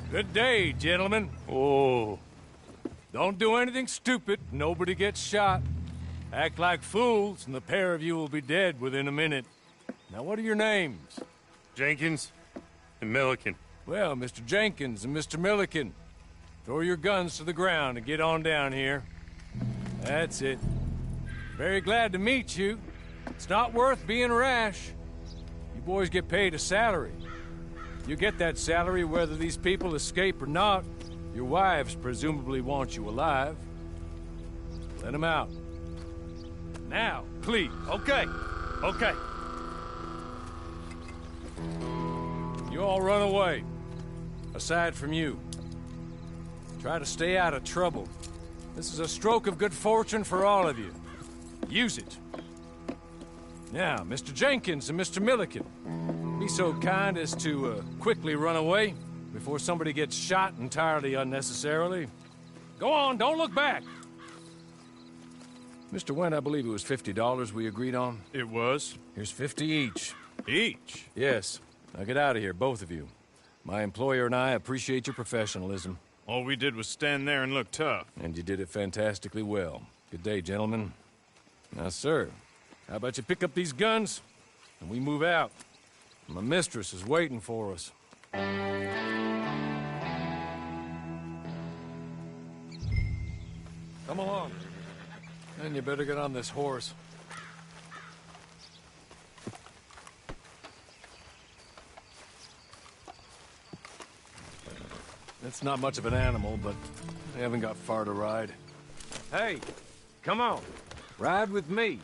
Good day, gentlemen. Oh. Don't do anything stupid. Nobody gets shot. Act like fools, and the pair of you will be dead within a minute. Now, what are your names? Jenkins and Milliken. Well, Mr. Jenkins and Mr. Milliken, throw your guns to the ground and get on down here. That's it. Very glad to meet you. It's not worth being rash. You boys get paid a salary. You get that salary whether these people escape or not. Your wives presumably want you alive. Let them out. Now, please. Okay. You all run away. Aside from you. Try to stay out of trouble. This is a stroke of good fortune for all of you. Use it. Now, Mr. Jenkins and Mr. Milliken, be so kind as to quickly run away before somebody gets shot entirely unnecessarily. Go on, don't look back. Mr. Wendt, I believe it was $50 we agreed on. It was. Here's 50 each. Each? Yes. Now get out of here, both of you. My employer and I appreciate your professionalism. All we did was stand there and look tough. And you did it fantastically well. Good day, gentlemen. Now, sir, how about you pick up these guns and we move out? My mistress is waiting for us. Come along. And you better get on this horse. It's not much of an animal, but they haven't got far to ride. Hey, come on. Ride with me.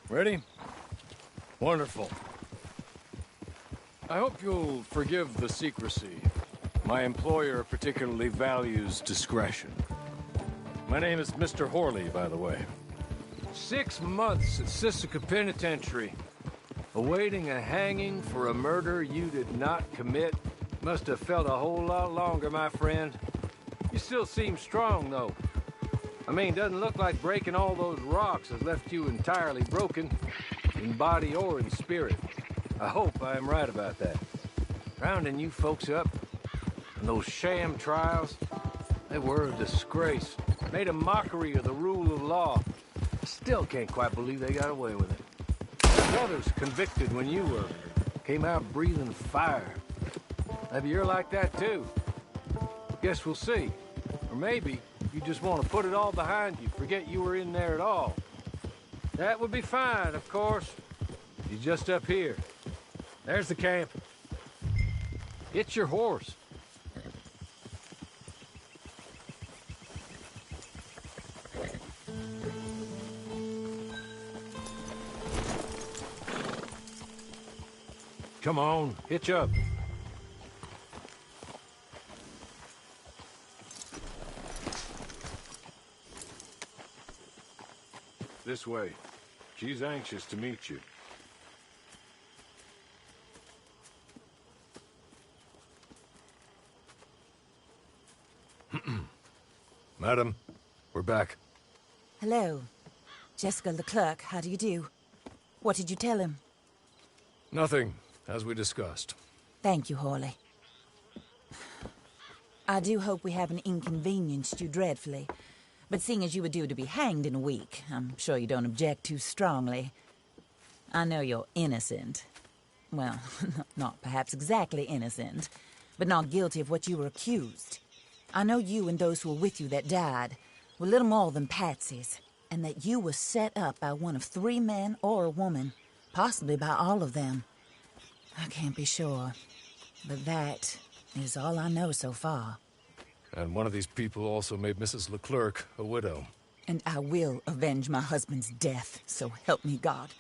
Ready? Wonderful. I hope you'll forgive the secrecy. My employer particularly values discretion. My name is Mr. Horley, by the way. 6 months at Sisika Penitentiary, awaiting a hanging for a murder you did not commit. Must have felt a whole lot longer, my friend. You still seem strong, though. I mean, doesn't look like breaking all those rocks has left you entirely broken, in body or in spirit. I hope I am right about that. Rounding you folks up, and those sham trials, they were a disgrace. Made a mockery of the rule of law. I still can't quite believe they got away with it. Brothers convicted when you were, came out breathing fire. Maybe you're like that too. Guess we'll see. Or maybe you just want to put it all behind you, forget you were in there at all. That would be fine, of course. You're just up here. There's the camp. Get your horse. Come on, hitch up. This way. She's anxious to meet you. Madam, we're back. Hello. Jessica Leclerc, how do you do? What did you tell him? Nothing, as we discussed. Thank you, Horley. I do hope we haven't inconvenienced you dreadfully. But seeing as you were due to be hanged in a week, I'm sure you don't object too strongly. I know you're innocent. Well, not perhaps exactly innocent, but not guilty of what you were accused. I know you and those who were with you that died were little more than patsies, and that you were set up by one of 3 men or a woman, possibly by all of them. I can't be sure, but that is all I know so far. And one of these people also made Mrs. Leclerc a widow. And I will avenge my husband's death, so help me God.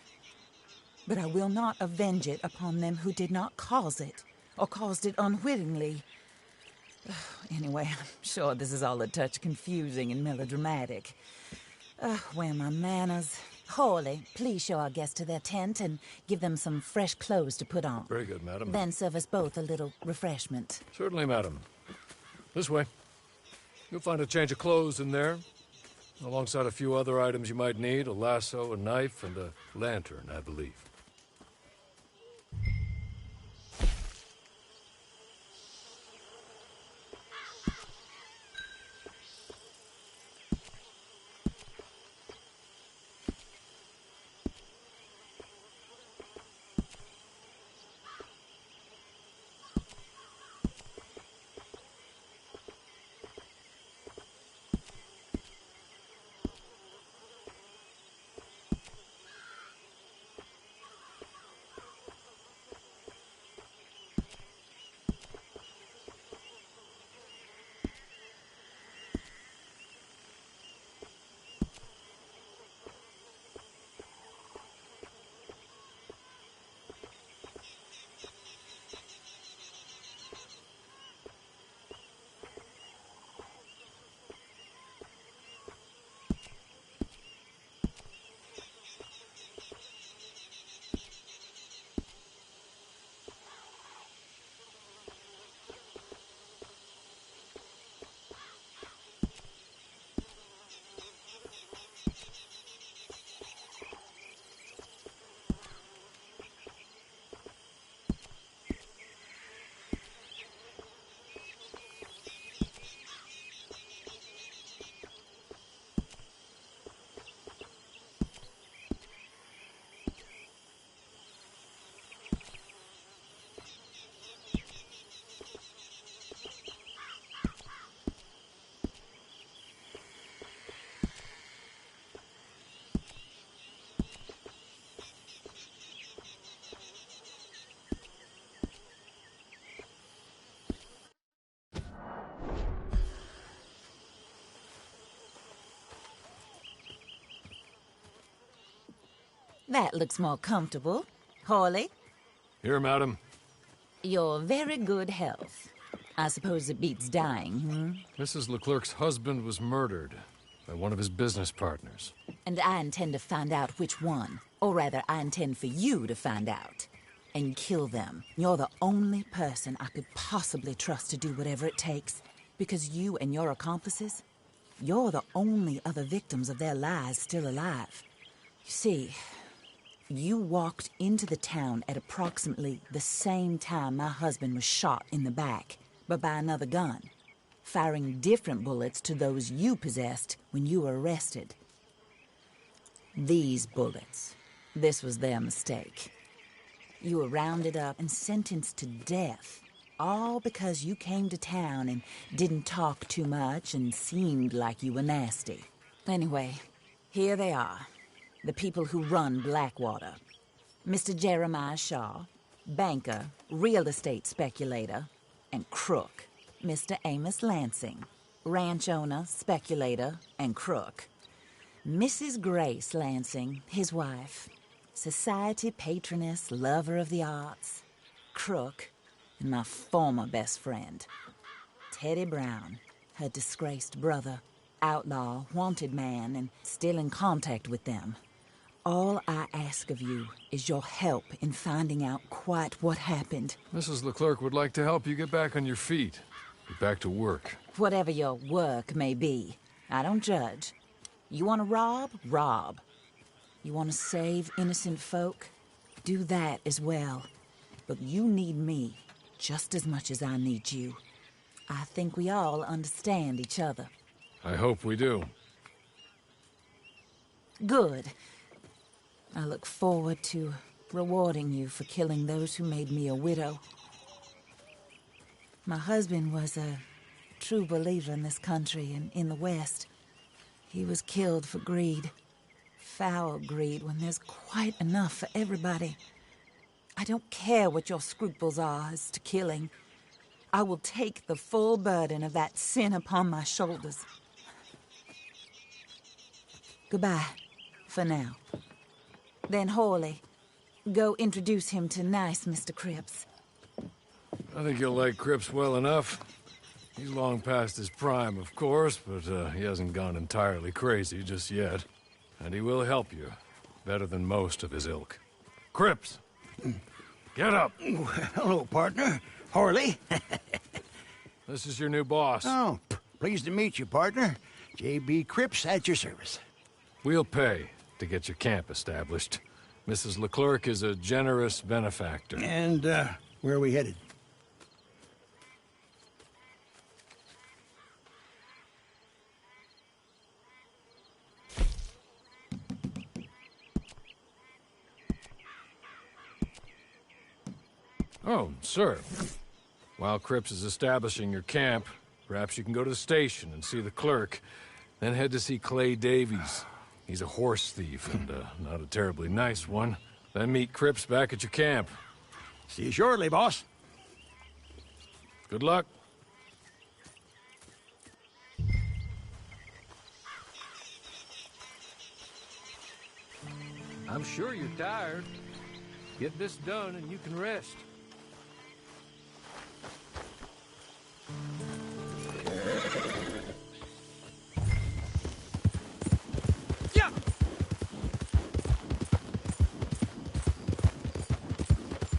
But I will not avenge it upon them who did not cause it, or caused it unwittingly. Anyway, I'm sure this is all a touch confusing and melodramatic. Where are my manners? Horley, please show our guests to their tent and give them some fresh clothes to put on. Very good, madam. Then serve us both a little refreshment. Certainly, madam. This way. You'll find a change of clothes in there, alongside a few other items you might need, a lasso, a knife, and a lantern, I believe. That looks more comfortable. Hawley, Here, madam. your very good health. I suppose it beats dying, Mrs. Leclerc's husband was murdered by one of his business partners. And I intend to find out which one. Or rather, I intend for you to find out. And kill them. You're the only person I could possibly trust to do whatever it takes. Because you and your accomplices, you're the only other victims of their lies still alive. You see, you walked into the town at approximately the same time my husband was shot in the back, but by another gun, firing different bullets to those you possessed when you were arrested. These bullets, this was their mistake. You were rounded up and sentenced to death, all because you came to town and didn't talk too much and seemed like you were nasty. Anyway, here they are, the people who run Blackwater. Mr. Jeremiah Shaw, banker, real estate speculator, and crook. Mr. Amos Lansing, ranch owner, speculator, and crook. Mrs. Grace Lansing, his wife, society patroness, lover of the arts, crook, and my former best friend, Teddy Brown, her disgraced brother, outlaw, wanted man, and still in contact with them. All I ask of you is your help in finding out quite what happened. Mrs. Leclerc would like to help you get back on your feet. Get back to work. Whatever your work may be, I don't judge. You want to rob? Rob. You want to save innocent folk? Do that as well. But you need me just as much as I need you. I think we all understand each other. I hope we do. Good. I look forward to rewarding you for killing those who made me a widow. My husband was a true believer in this country and in the West. He was killed for greed. Foul greed when there's quite enough for everybody. I don't care what your scruples are as to killing. I will take the full burden of that sin upon my shoulders. Goodbye, for now. Then Hawley, go introduce him to nice Mr. Cripps. I think you'll like Cripps well enough. He's long past his prime, of course, but he hasn't gone entirely crazy just yet. And he will help you, better than most of his ilk. Cripps! Get up! Hello, partner. Harley. This is your new boss. Oh, pleased to meet you, partner. J.B. Cripps at your service. We'll pay to get your camp established. Mrs. Leclerc is a generous benefactor. And, where are we headed? Oh, sir. While Cripps is establishing your camp, perhaps you can go to the station and see the clerk, then head to see Clay Davies. He's a horse thief, and not a terribly nice one. Then meet Cripps back at your camp. See you shortly, boss. Good luck. I'm sure you're tired. Get this done and you can rest. Yeah!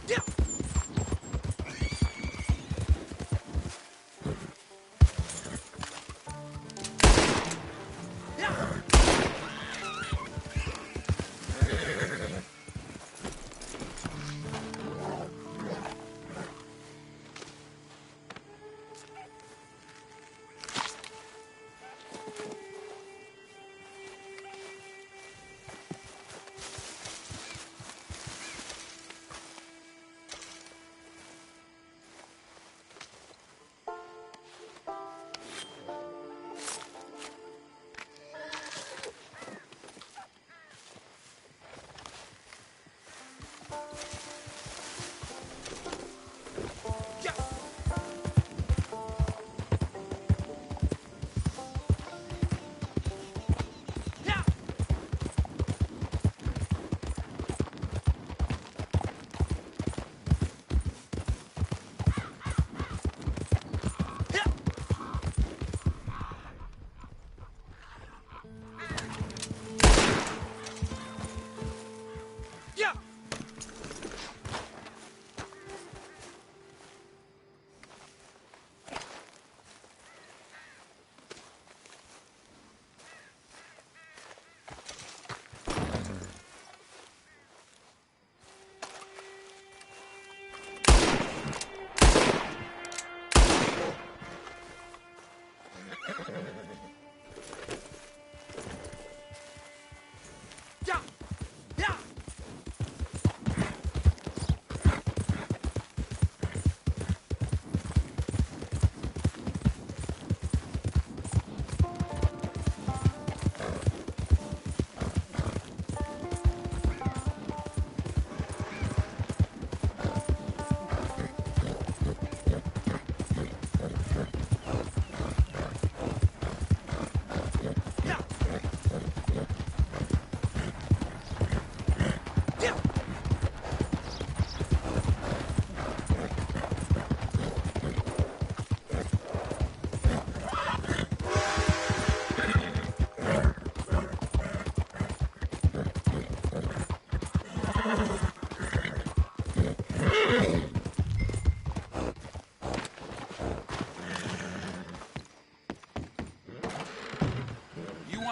Yeah!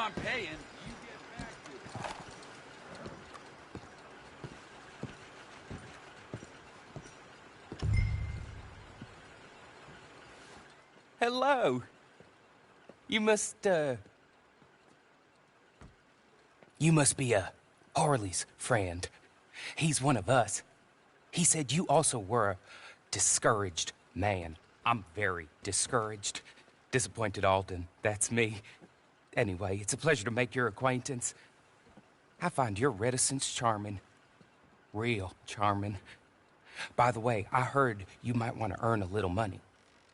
I'm paying. Hello. You must be Harley's friend. He's one of us. He said you also were a discouraged man. I'm very discouraged. Disappointed Alden, that's me. Anyway, it's a pleasure to make your acquaintance. I find your reticence charming. Real charming. By the way, I heard you might want to earn a little money.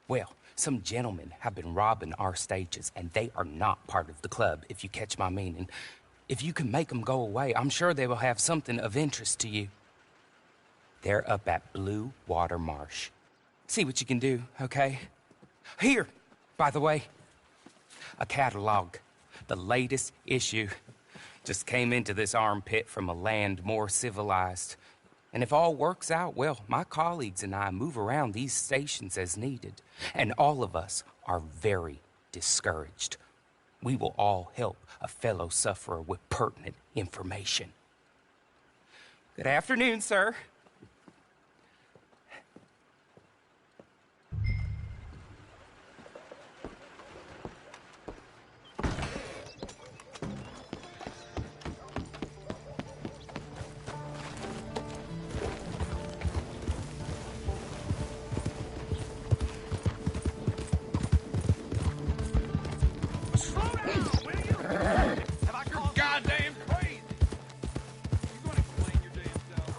Well, some gentlemen have been robbing our stages, and they are not part of the club, if you catch my meaning. If you can make them go away, I'm sure they will have something of interest to you. They're up at Blue Water Marsh. See what you can do, okay? Here, by the way, a catalog. The latest issue. Just came into this armpit from a land more civilized. And if all works out, well, my colleagues and I move around these stations as needed. And all of us are very discouraged. We will all help a fellow sufferer with pertinent information. Good afternoon, sir. Goddamn crazy! You gonna explain your damn self?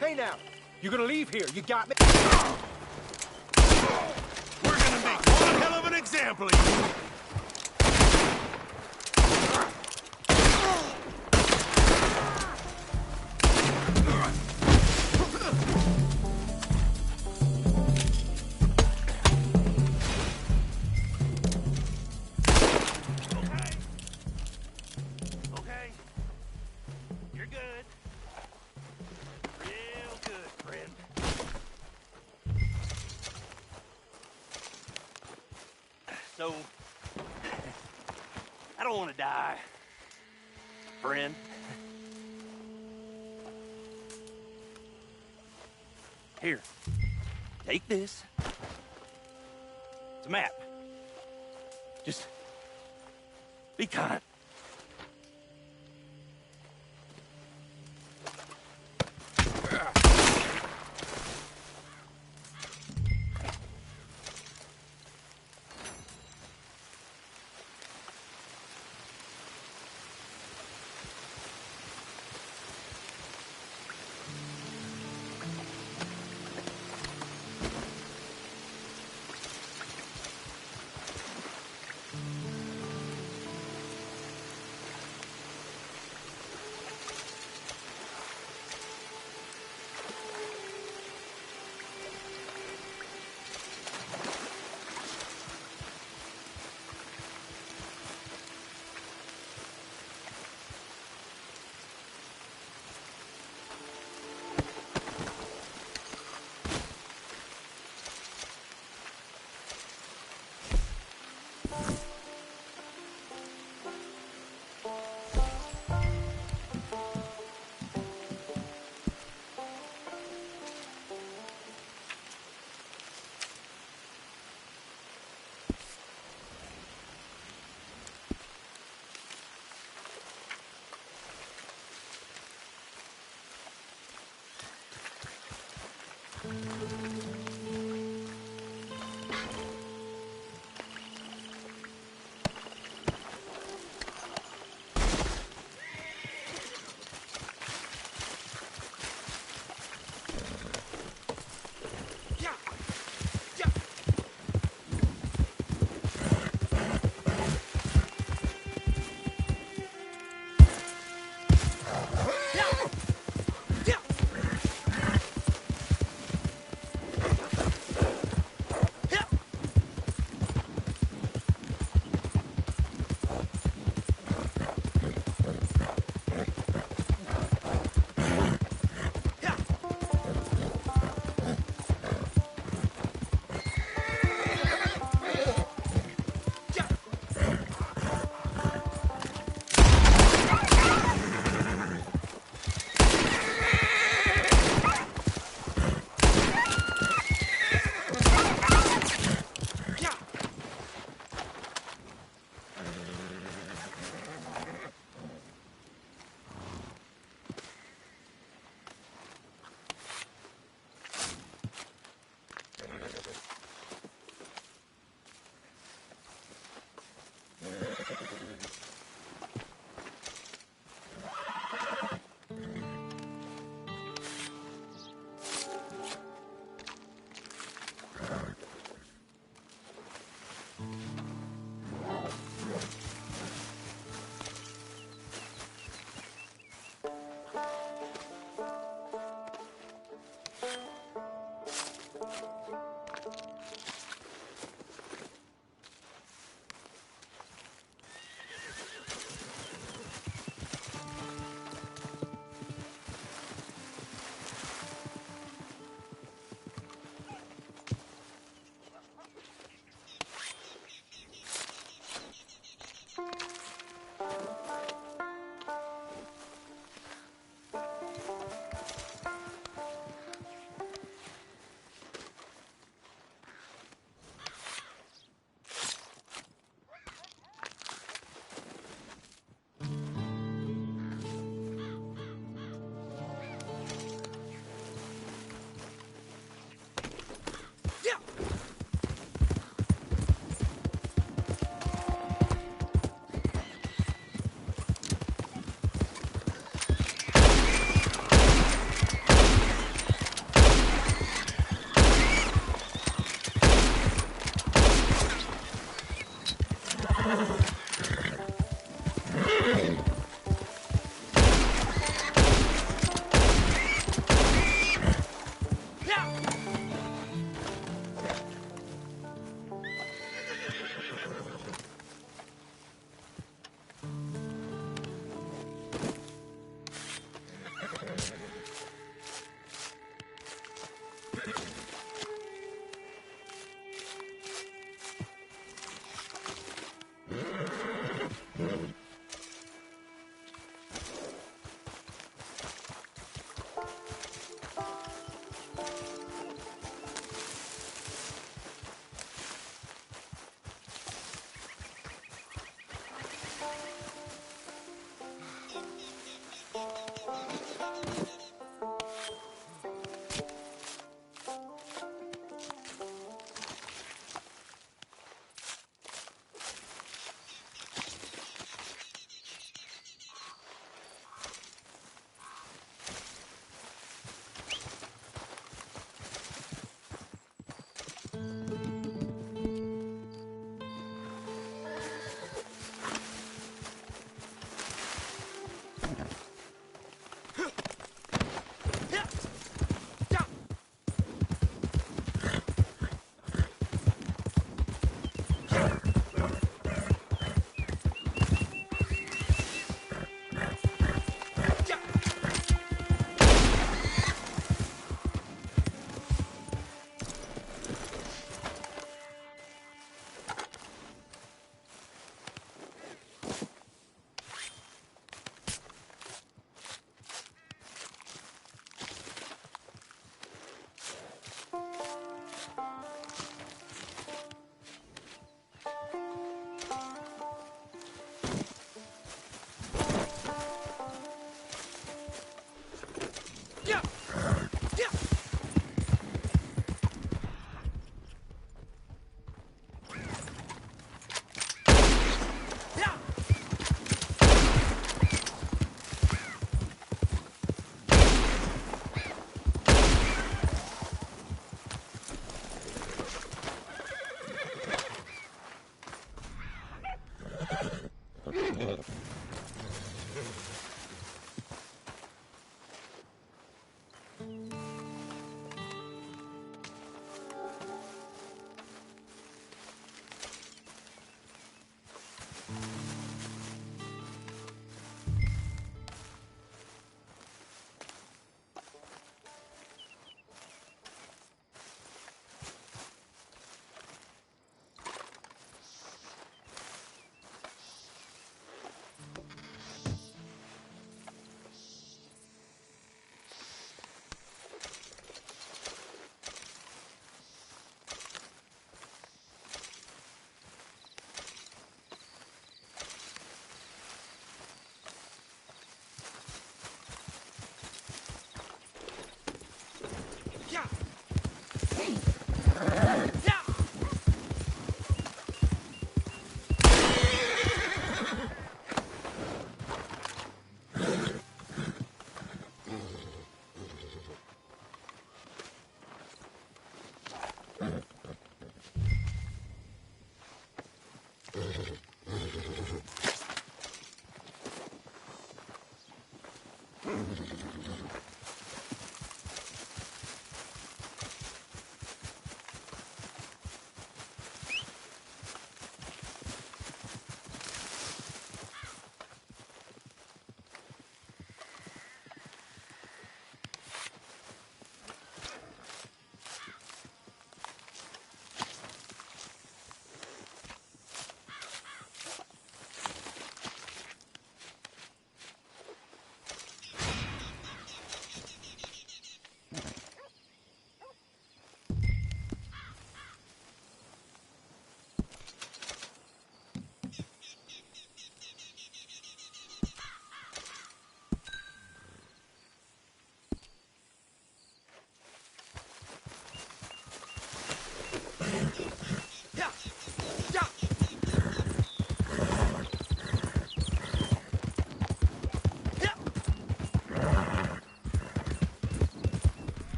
Hey now, you're gonna leave here, you got me? We're gonna make one hell of an example of you. so I don't want to die, friend. Here, take this. It's a map. Just be kind.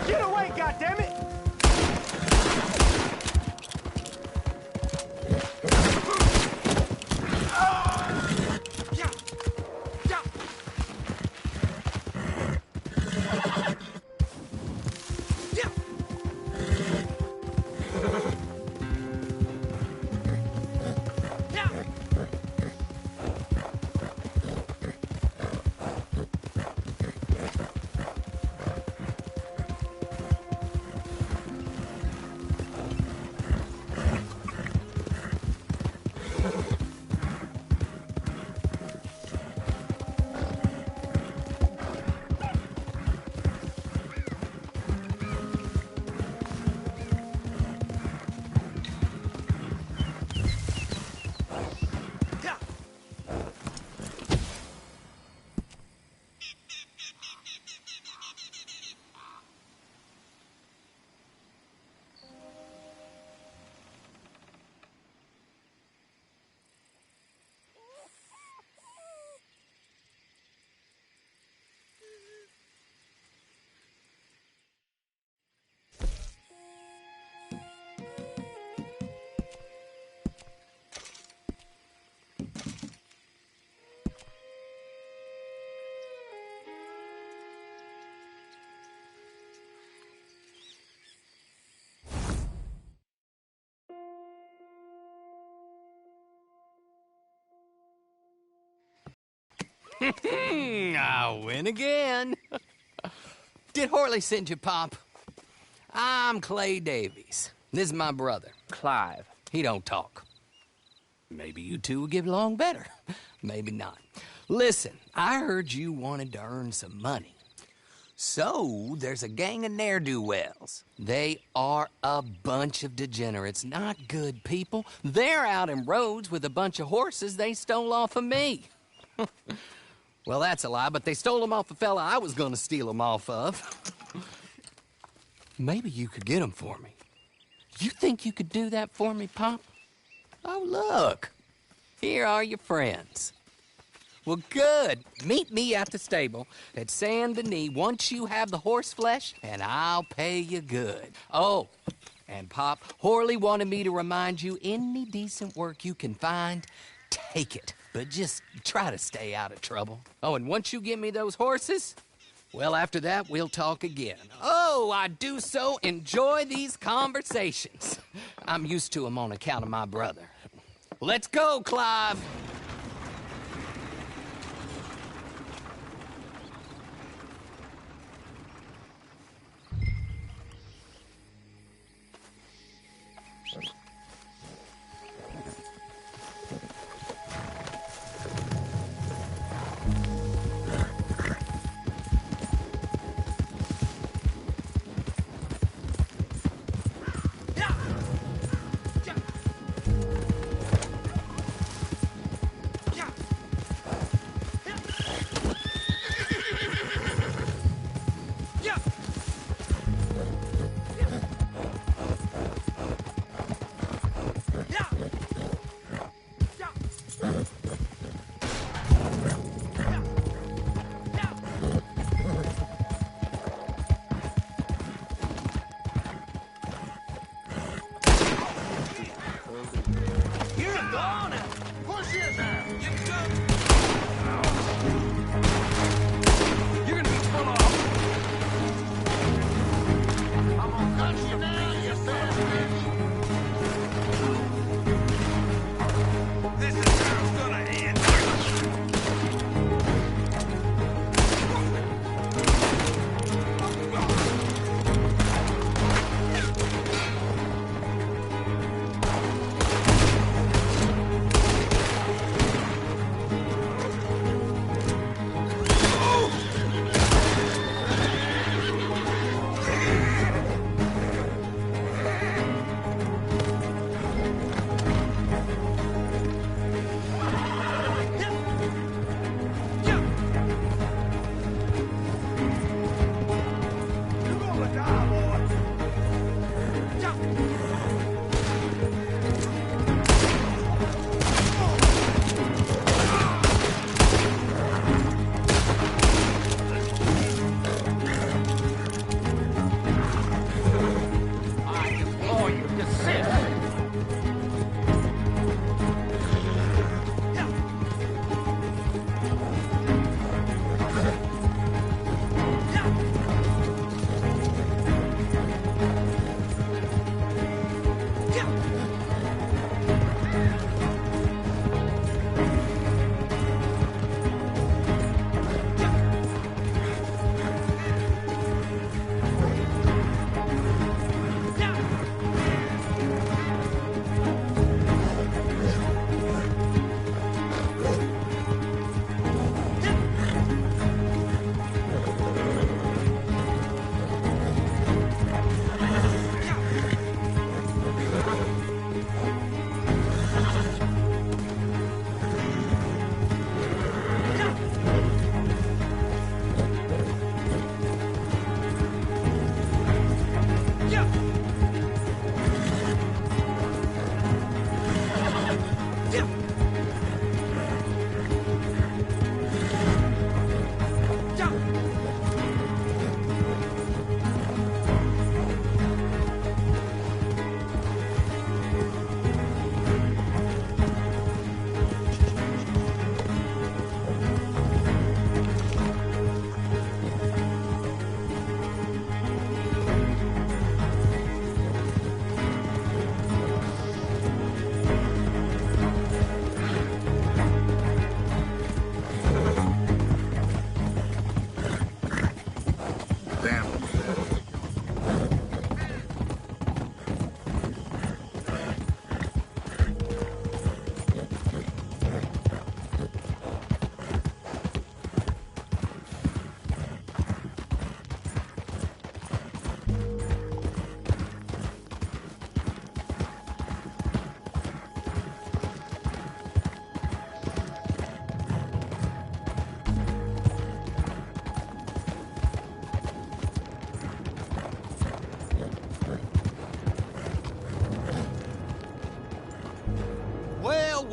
Get away, goddammit! I win again. Did Horley send you, Pop? I'm Clay Davies. This is my brother, Clive. He don't talk. Maybe you two will get along better. Maybe not. Listen, I heard you wanted to earn some money. So, there's a gang of ne'er-do-wells. They are a bunch of degenerates, not good people. They're out in roads with a bunch of horses they stole off of me. Well, that's a lie, but they stole them off the fella I was gonna steal them off of. Maybe you could get them for me. You think you could do that for me, Pop? Oh, look. Here are your friends. Well, good. Meet me at the stable at Saint Denis once you have the horse flesh, and I'll pay you good. Oh, and Pop, Horley wanted me to remind you, any decent work you can find, take it. But just try to stay out of trouble. Oh, and once you give me those horses, well, after that, we'll talk again. Oh, I do so enjoy these conversations. I'm used to them on account of my brother. Let's go, Clive.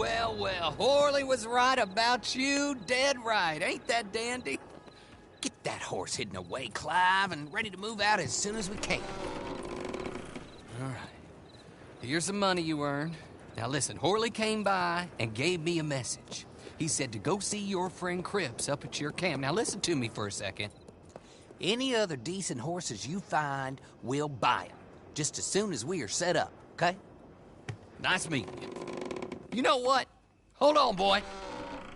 well, well. Horley was right about you, dead right. Ain't that dandy? Get that horse hidden away, Clive, and ready to move out as soon as we can. All right. Here's the money you earned. Now listen, Horley came by and gave me a message. He said to go see your friend Cripps up at your camp. Now listen to me for a second. Any other decent horses you find, we'll buy them. Just as soon as we are set up, okay? Nice meeting you. You know what? Hold on, boy.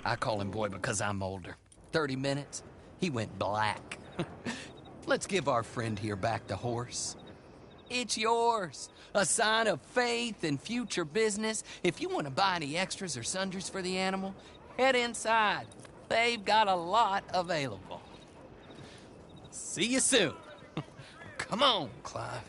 I call him boy because I'm older. 30 minutes, he went black. Let's give our friend here back the horse. It's yours. A sign of faith and future business. If you want to buy any extras or sundries for the animal, head inside. They've got a lot available. See you soon. Come on, Clive.